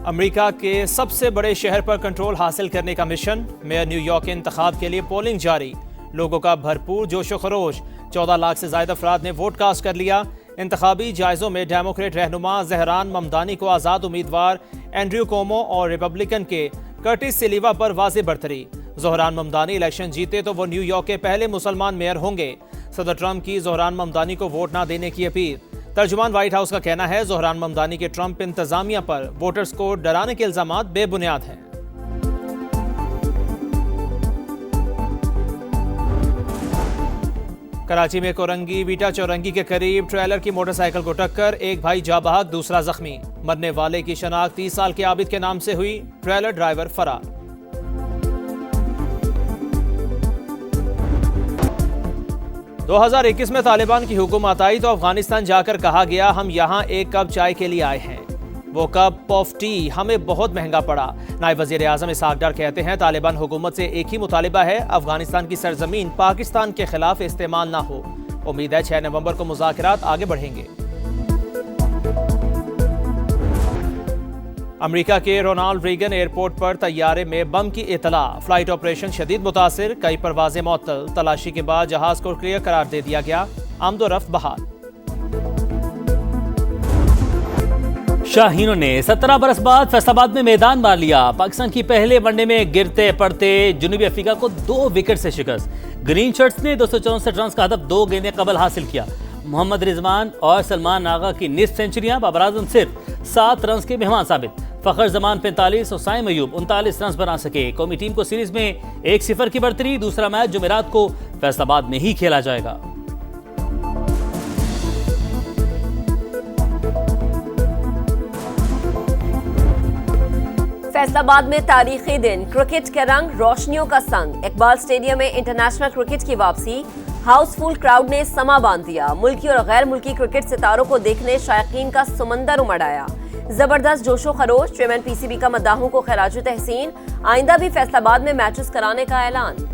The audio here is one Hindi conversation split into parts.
अमेरिका के सबसे बड़े शहर पर कंट्रोल हासिल करने का मिशन। मेयर न्यूयॉर्क के इंतखाब के लिए पोलिंग जारी। लोगों का भरपूर जोशो खरोश। 14 लाख से ज्यादा अफराद ने वोट कास्ट कर लिया। इंतखाबी जायजों में डेमोक्रेट रहनुमा जहरान ममदानी को आज़ाद उम्मीदवार एंड्रयू कोमो और रिपब्लिकन के कर्टिस सिलीवा पर वाज़ेह बरतरी। जहरान ममदानी इलेक्शन जीते तो वो न्यूयॉर्क के पहले मुसलमान मेयर होंगे। सदर ट्रंप की जहरान ममदानी को वोट ना देने की अपील। तर्जुमान व्हाइट हाउस का कहना है जहरान ममदानी के ट्रंप इंतजामिया पर वोटर्स को डराने के इल्जामात बेबुनियाद हैं। कराची में कोरंगी वीटा चौरंगी के करीब ट्रेलर की मोटरसाइकिल को टक्कर। एक भाई जाँ बहक, दूसरा जख्मी। मरने वाले की शनाख्त 30 साल के आबिद के नाम से हुई। ट्रेलर ड्राइवर फरार। दो 2021 में तालिबान की हुकूमत आई तो अफगानिस्तान जाकर कहा गया हम यहाँ एक कप चाय के लिए आए हैं। वो कप ऑफ टी हमें बहुत महंगा पड़ा। नायब वज़ीर आज़म इसहाक डार कहते हैं तालिबान हुकूमत से एक ही मुतालिबा है, अफगानिस्तान की सरजमीन पाकिस्तान के खिलाफ इस्तेमाल ना हो। उम्मीद है 6 नवंबर को मुज़ाकरात आगे बढ़ेंगे। अमेरिका के रोनाल्ड रीगन एयरपोर्ट पर तैयारे में बम की इतला। फ्लाइट ऑपरेशन शदीद मुतासिर, कई परवाजें मुअत्तल। तलाशी के बाद जहाज को क्लियर करार दे दिया गया। आमदोरफ्त बहाल। शाहीनों ने 17 बरस बाद फैसलाबाद में मैदान मार लिया। पाकिस्तान की पहले वनडे में गिरते पड़ते जनूबी अफ्रीका को 2 विकेट से शिकस्त। ग्रीन शर्ट्स ने 264 रन का हदफ 2 गेंदें कबल हासिल किया। मोहम्मद रिजवान और सलमान आगा की निस्फ सेंचुरियां, बाबर आजम सिर्फ 7 रन के मेहमान साबित। फखर जमान 45 और साइम अयूब 39 रन बना सके। कौमी टीम को सीरीज में 1-0 की बढ़तरी। दूसरा मैच जुमेरात को फैसलाबाद में ही खेला जाएगा। फैसलाबाद में तारीखी दिन, क्रिकेट के रंग रोशनियों का संग। इकबाल स्टेडियम में इंटरनेशनल क्रिकेट की वापसी। हाउसफुल क्राउड ने समा बांध दिया। मुल्की और गैर मुल्की क्रिकेट सितारों को देखने शायकीन का समंदर उमड़ आया। जबरदस्त जोशो खरोश। चेयरमैन पीसीबी का मद्दाहों को खैराज तहसीन। आइंदा भी फैसलाबाद में मैचेस कराने का ऐलान।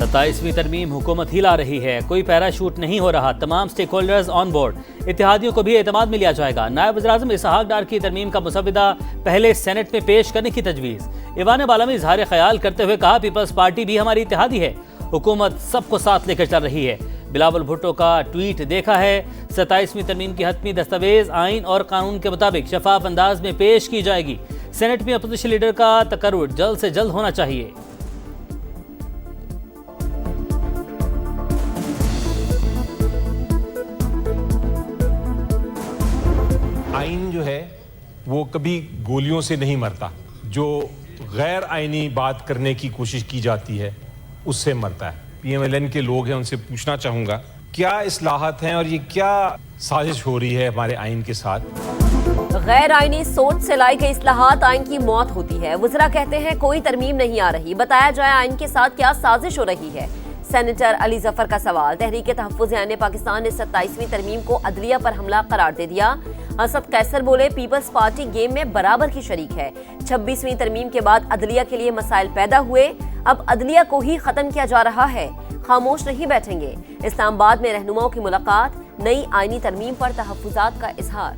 27वीं तरमीम हुकूमत ही ला रही है, कोई पैराशूट नहीं हो रहा। तमाम स्टेक होल्डर्स ऑन बोर्ड। इत्तेहादियों को भी एतमाद में लिया जाएगा। नायब वज़ीर आज़म इसहाक डार की तरमीम का मुसव्विदा पहले सेनेट में पेश करने की तजवीज़। ईवान बाला में इजहार ख्याल करते हुए कहा पीपल्स पार्टी भी हमारी इत्तेहादी है, हुकूमत सबको साथ लेकर चल रही है। बिलावल भुट्टो का ट्वीट देखा है। 27वीं तरमीम की हतमी दस्तावेज आइन और कानून के मुताबिक शफाफ अंदाज में पेश की जाएगी। सेनेट में अपोजिशन लीडर का तकर्रुर जल्द से जल्द होना चाहिए। आइन जो है वो कभी गोलियों से नहीं मरता। जो गैर आइनी बात करने की कोशिश की जाती है उससे मरता है। पीएमएलएन के लोग हैं, उनसे पूछना चाहूंगा क्या इस्लाहत हैं और ये क्या साजिश हो रही है हमारे आइन के साथ। गैर आइनी सोच से लाई गई इस्लाहात आइन की मौत होती है। वज़रा कहते हैं कोई तरमीम नहीं आ रही, बताया जाए आइन के साथ क्या साजिश हो रही है। सेनेटर अली जफर का सवाल। तहरीक तहफ़्फ़ुज़ आइन पाकिस्तान ने 27वीं तरमीम को अदलिया पर हमला करार दे दिया। असद कैसर बोले पीपल्स पार्टी गेम में बराबर की शरीक है। 26वीं तरमीम के बाद अदलिया के लिए मसाइल पैदा हुए, अब अदलिया को ही खत्म किया जा रहा है। खामोश नहीं बैठेंगे। इस्लामाबाद में रहनुमाओं की मुलाकात। नई आइनी तरमीम पर तहफ़्फ़ुज़ात का इजहार।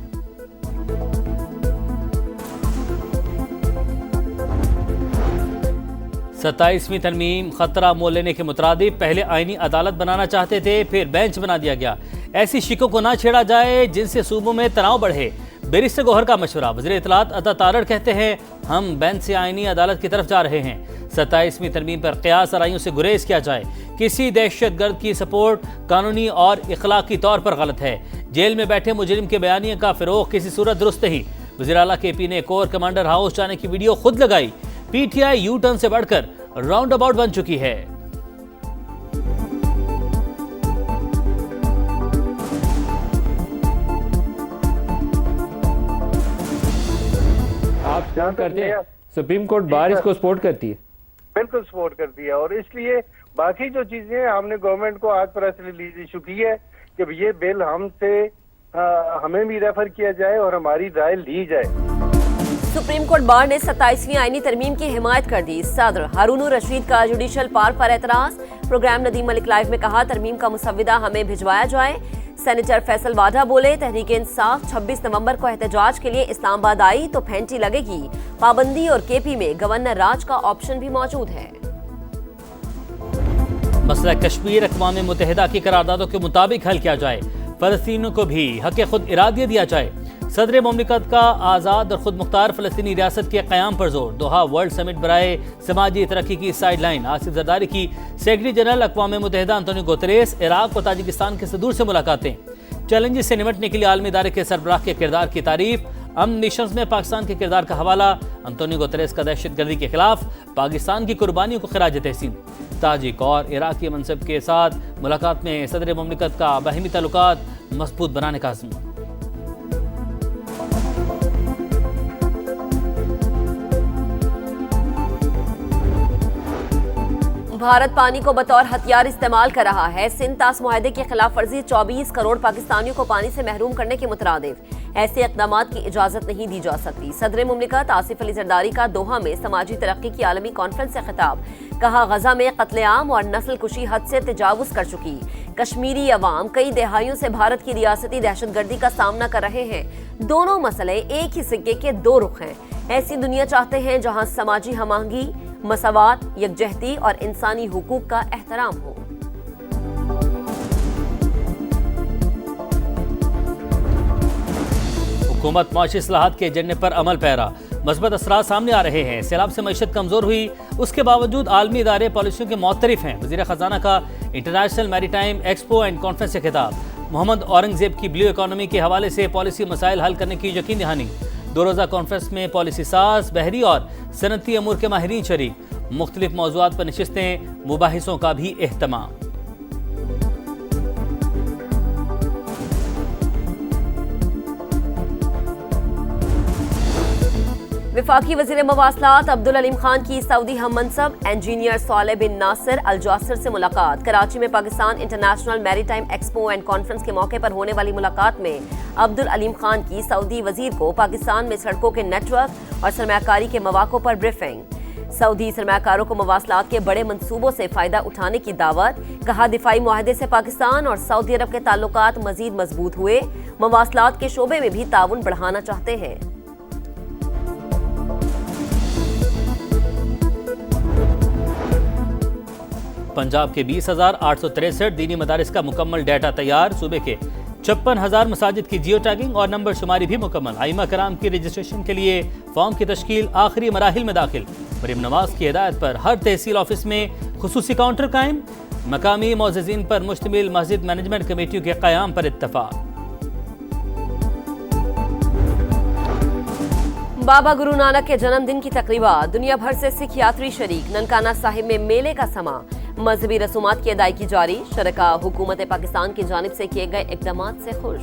सत्ताईसवीं तरमीम खतरा मोल लेने के मुताबिक पहले आईनी अदालत बनाना चाहते थे, फिर बेंच बना दिया गया। ऐसी शिकों को ना छेड़ा जाए जिनसे सूबों में तनाव बढ़े। बैरिस्टर गौहर का मशवरा। वज़ीर इत्तलात अता तारड़ कहते हैं हम बेंच से आईनी अदालत की तरफ जा रहे हैं। 27वीं तरमीम पर क़यास आराइयों से गुरेज किया जाए। किसी दहशतगर्द की सपोर्ट कानूनी और इखलाकी तौर पर गलत है। जेल में बैठे मुजरिम के बयानिए का फ़रोग़ किसी सूरत दुरुस्त नहीं। वज़ीर आला KP ने कोर कमांडर हाउस जाने की वीडियो खुद लगाई। PTI यू टर्न से बढ़कर राउंड अबाउट बन चुकी है। आप सपोर्ट करते हैं? सुप्रीम कोर्ट बार इसको सपोर्ट करती है? बिल्कुल सपोर्ट करती है और इसलिए बाकी जो चीजें हमने गवर्नमेंट को आज प्रेस रिलीज इशू की है कि ये बिल हमें भी रेफर किया जाए और हमारी राय ली जाए। सुप्रीम कोर्ट बार ने 27वीं आईनी तरमीम की हिमायत कर दी। सदर हारून रशीद का जुडिशल पार्क पर एतराज। प्रोग्राम नदीम मलिक लाइव में कहा तरमीम का मुसव्विदा हमें भिजवाया जाए। सेनेटर फैसल वाडा बोले, तहरीक इंसाफ 26 नवंबर को एहतजाज के लिए इस्लामाबाद आई तो फेंटी लगेगी। पाबंदी और केपी में गवर्नर राज का ऑप्शन भी मौजूद है। मसला कश्मीर अक़वाम मुत्तहिदा की करारदादों के मुताबिक हल किया जाए, फलस्तीनियों को भी हक़ खुद इरादियत दिया जाए। सदर मुमलिकत का आज़ाद और खुद मुख्तार फ़लस्तीनी रियासत के क़याम पर जोर। दोहा वर्ल्ड समिट बराए समाजी तरक्की की साइडलाइन। आसिफ जरदारी की सेक्रेटरी जनरल अक़वाम मुत्तहिदा अंतोनियो गुतरेस इराक और ताजिकिस्तान के सदूर से मुलाकातें। चैलेंजेस से निमटने के लिए आलमी इदारे के सरबराह के किरदार की तारीफ। अमन मिशंस में पाकिस्तान के किरदार का हवाला। अंतोनियो गुतरेस का दहशतगर्दी के खिलाफ पाकिस्तान की कुर्बानियों को खिराज तहसीन। ताजिक और इराकी मनसब के साथ मुलाकात में सदर मुमलिकत का बाहिमी ताल्लुकात मजबूत बनाने का अज़्म। भारत पानी को बतौर हथियार इस्तेमाल कर रहा है। सिंध तास मुआहदे की खिलाफ वर्जी 24 करोड़ पाकिस्तानियों को पानी से महरूम करने के मुतरादिफ। ऐसे इक़दाम की इजाजत नहीं दी जा सकती। सदर मुमलिकत आसिफ अली जरदारी का दोहा में समाजी तरक्की की आलमी कॉन्फ्रेंस से खिताब। कहा, गजा में कत्लेआम और नस्ल कुशी हद से तजावुज कर चुकी। कश्मीरी अवाम कई दहाइयों से भारत की रियासती दहशतगर्दी का सामना कर रहे हैं। दोनों मसले एक ही सिक्के के दो रुख हैं। ऐसी दुनिया चाहते हैं जहां समाजी हमाहंगी, मसावात, यकजहती और इंसानी हुकूक का एहतराम हो। हुकूमत माशी इस्लाहात के एजेंडे पर अमल पैरा। मस्बत असरात सामने आ रहे हैं। सैलाब से मईशत कमजोर हुई, उसके बावजूद आलमी इदारे पॉलिसियों के मुतरिफ हैं। वज़ीर ख़जाना का international maritime expo and conference से खिताब। मोहम्मद औरंगजेब की ब्लू इकॉनमी के हवाले से पॉलिसी मसाइल हल करने की यकीन दहानी। 2 रोज़ा कॉन्फ्रेंस में पॉलिसी साज, बहरी और सनती अमूर के माहिरीन शरीक। मुख्तलिफ मौज़ूआत पर नशिस्तें, मुबाहिसों का भी एहतमाम। वफाकी वज़ीर मवासलात अब्दुल अलीम खान की सऊदी हम मनसब इंजीनियर सालेह बिन नासिर अल जासिर से मुलाकात। कराची में Pakistan international maritime expo and conference के मौके पर होने वाली मुलाकात में अब्दुल अलीम खान की सऊदी वजीर को पाकिस्तान में सड़कों के नेटवर्क और सरमायाकारी के मौक़ों पर ब्रीफिंग। सऊदी सरमायाकारों को मवासलात के बड़े मंसूबों से फ़ायदा उठाने की दावत। कहा, दिफाई मुआहदे से पाकिस्तान और सऊदी अरब के ताल्लुकात मजीद मजबूत हुए। मवासलात के शोबे में भी ताउन बढ़ाना चाहते हैं। पंजाब के 20,863 दीनी मदारिस का मुकम्मल डाटा तैयार। सूबे के 56,000 मसाजिद की जियो टैगिंग और नंबर शुमारी भी मुकम्मल। आइमा कराम की रजिस्ट्रेशन के लिए फॉर्म की तश्कील आखिरी मराहिल में दाखिल। मरीम नवाज की हिदायत पर हर तहसील ऑफिस में खुसूसी काउंटर कायम। मकामी मोअज़्ज़िज़ीन पर मुश्तमिल मस्जिद मैनेजमेंट कमेटियों के क़याम पर इत्तफाक। बाबा गुरु नानक के जन्मदिन की तकरीबात। दुनिया भर से सिख यात्री शरीक। ननकाना साहिब में मेले का समा। मजहबी रसूमात की अदायगी जारी। शरका हुकूमत पाकिस्तान की जानिब से किए गए इक़दामात से खुश।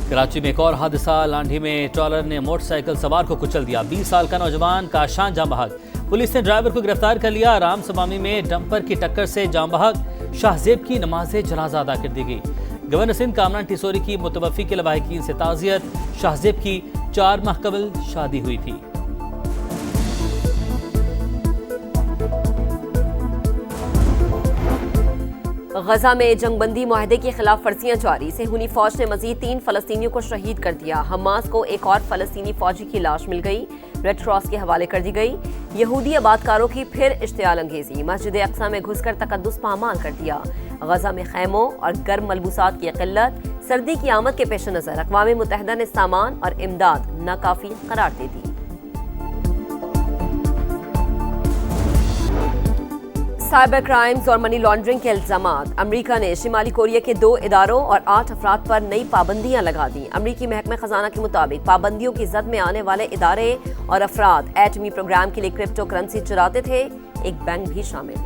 कराची में एक और हादसा। लांढी में ट्रॉलर ने मोटरसाइकिल सवार को कुचल दिया। 20 साल का नौजवान का शान जाँ बहक। पुलिस ने ड्राइवर को गिरफ्तार कर लिया। राम समामी में डंपर की टक्कर से जाँ बहक शाहजेब की नमाज जनाजा अदा कर दी गई। गवर्नर सिंध कामरान टिसोरी की मुतवफ़ी के लवाहिकीन से ताज़ियत। शाहजेब की 4 माह कबल शादी हुई थी। गजा में जंगबंदी मुआहदे की खिलाफ वर्जियां जारी। सेहूनी फौज ने मजीद 3 फलस्तीनियों को शहीद कर दिया। हमास को एक और फलस्तीनी फौजी की लाश मिल गई, रेड क्रॉस के हवाले कर दी गई। यहूदी आबादकारों की फिर इश्तियाल अंगेजी। मस्जिद अक्सा में घुसकर तकद्दुस पामाल कर दिया। गजा में खैमों और गर्म मलबूसात की किल्लत। सर्दी की आमद के पेश नज़र अक़वाम मुत्तहिदा ने सामान और इमदाद नाकाफी करार दे दी। साइबर क्राइम्स और मनी लॉन्ड्रिंग के इल्जामात। अमरीका ने शिमाली कोरिया के 2 इदारों और 8 अफराद पर नई पाबंदियां लगा दी। अमरीकी महकमा खजाना के मुताबिक पाबंदियों की जद में आने वाले इदारे और अफराद एटमी प्रोग्राम के लिए क्रिप्टो करेंसी चुराते थे। एक बैंक भी शामिल।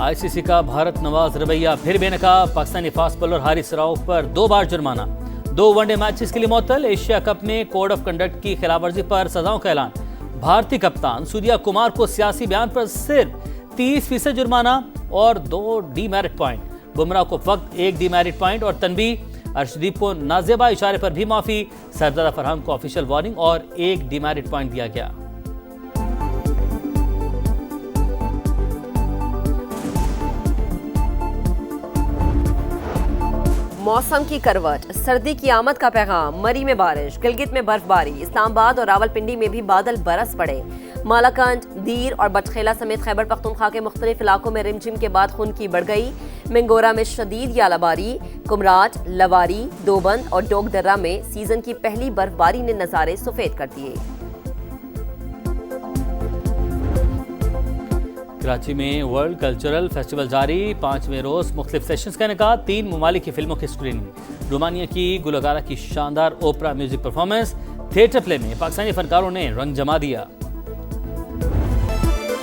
आईसीसी का भारत नवाज रवैया फिर बेनकाब। पाकिस्तानी फास्ट बॉलर हारिस राउफ पर 2 बार जुर्माना। 2 वनडे मैचेस के लिए मुअत्तल। एशिया कप में कोड ऑफ कंडक्ट की खिलाफवर्जी पर सजाओं का ऐलान। भारतीय कप्तान सूर्या कुमार को सियासी बयान पर सिर्फ 30% जुर्माना और 2 डीमेरिट पॉइंट। बुमराह को फक्त 1 डीमेरिट पॉइंट और तनबीह। अर्शदीप को नाजेबा इशारे पर भी माफी। सरदार फरहान को ऑफिशियल वार्निंग और 1 डीमेरिट पॉइंट दिया गया। मौसम की करवट, सर्दी की आमद का पैगाम, मरी में बारिश, गिलगित में बर्फबारी, इस्लामाबाद और रावलपिंडी में भी बादल बरस पड़े। मालाकंड, दीर और बटखेला समेत खैबर पख्तूनख्वा के मुख्तलिफ इलाकों में रिमझिम के बाद खुनकी बढ़ गई। मिंगोरा में शदीद यालाबारी, कुमराट, लवारी, दोबंद और डोगदर्रा में सीजन की पहली बर्फबारी ने नज़ारे सफेद कर दिए। कराची में वर्ल्ड कल्चरल फेस्टिवल जारी, 5वें रोज मुख्तलिफ सेशंस का इनेकाद, 3 ममालिक की फिल्मों की स्क्रीनिंग, रोमानिया की गुलकारा की शानदार ओपरा म्यूजिक परफॉर्मेंस, थिएटर प्ले में पाकिस्तानी फनकारों ने रंग जमा दिया।